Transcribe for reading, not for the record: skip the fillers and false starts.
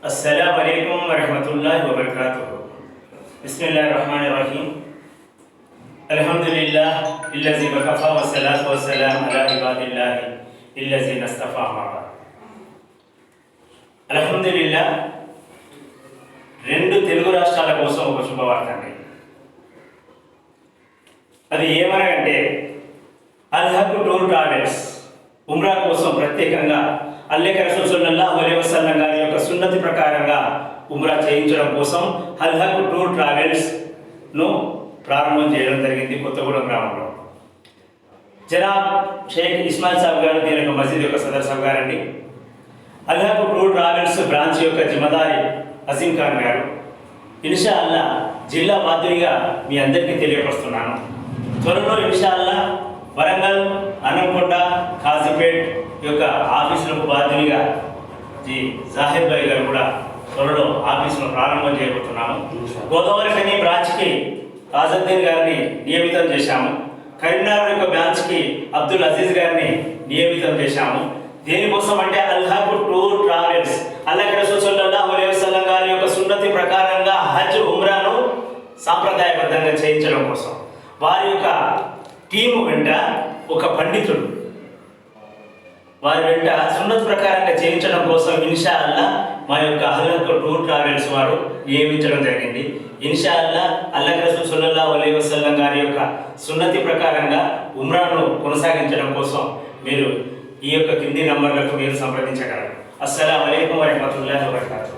अस्सलाम वालेकुम वरहमतुल्लाहि वबरकातुहू। बिस्मिल्लाहिर्रहमानिर्रहीम। अल्हम्दुलिल्लाह इल्लज़ी वकफ़ा वस्सलातु वस्सलामु अला इबादिल्लाहि इल्लज़ीना इस्तफ़ा अम्मा बअद। అల్హమ్దులిల్లాహ్ రెండు తెలుగు రాష్ట్రాల కోసం ఒక శుభవార్త అండి. అది ఏమనగంటే అల్ హక్ టూర్ ట్రావెల్స్ ఉమ్రా కోసం ప్రత్యేకంగా అల్లెక రసూల్ సల్లల్లాహు అలైహి వసల్లం గారి యొక్క సున్నతి ప్రకారంగా ఉమ్రా చేయించడం కోసం అల్ హక్ టూర్ ట్రావెల్స్ ను ప్రారంభం చేయడం జరిగింది కొత్తగూడెం గ్రామంలో. జనాబ్ షేక్ ఇస్మాయిల్ సాబ్ గారు దీని యొక్క మసీద్ యొక్క సదర్ సాబ్ గారండి. అల్ హక్ టూర్ ట్రావెల్స్ బ్రాంచ్ యొక్క జిమ్మదారి అజీం ఖాన్ గారు. ఇన్షా అల్లా జిల్లా బాధ్యునిగా మీ అందరికీ తెలియపరుస్తున్నాను. త్వరలో ఇన్షా అల్లా వరంగల్, అనంకొండ, కాజీపేట్ యొక్క ఆఫీసులకు బాధ్యునిగా జాహిద్ భాయ్ గారు కూడా త్వరలో ఆఫీసును ప్రారంభం చేయబోతున్నాము. గోదావరి ఖని బ్రాంచ్కి ఆజద్దీన్ గారిని నియమితం చేశాము. కరీంనగర్ యొక్క బ్రాంచ్కి అబ్దుల్ అజీజ్ గారిని నియమితం చేశాము. దేనికోసం అంటే అల్ హక్ టూర్ ట్రావెల్స్ అల్లాహ్ రసూల్ సల్లల్లాహు అలైహి వసల్లం గారి యొక్క సున్నతి ప్రకారంగా హజ్ ఉమ్రాను సాంప్రదాయబద్ధంగా చేయించడం కోసం వారి యొక్క టీము వెంట ఒక పండితుడు వారి వెంట సున్నతి ప్రకారంగా చేయించడం కోసం ఇన్షా అల్లా మా యొక్క అల్ హక్ టూర్ ట్రావెల్స్ వారు నియమించడం జరిగింది. ఇన్షా అల్లా అల్లాహ్ రసూల్ సల్లల్లాహు అలైహి వసల్లం గారి యొక్క సున్నతి ప్రకారంగా ఉమ్రాను కొనసాగించడం కోసం మీరు ఈ యొక్క కింది నంబర్లకు మీరు సంప్రదించగలరు. అస్సలాము అలైకుం వరహ్మతుల్లాహి వబరకాతుహు.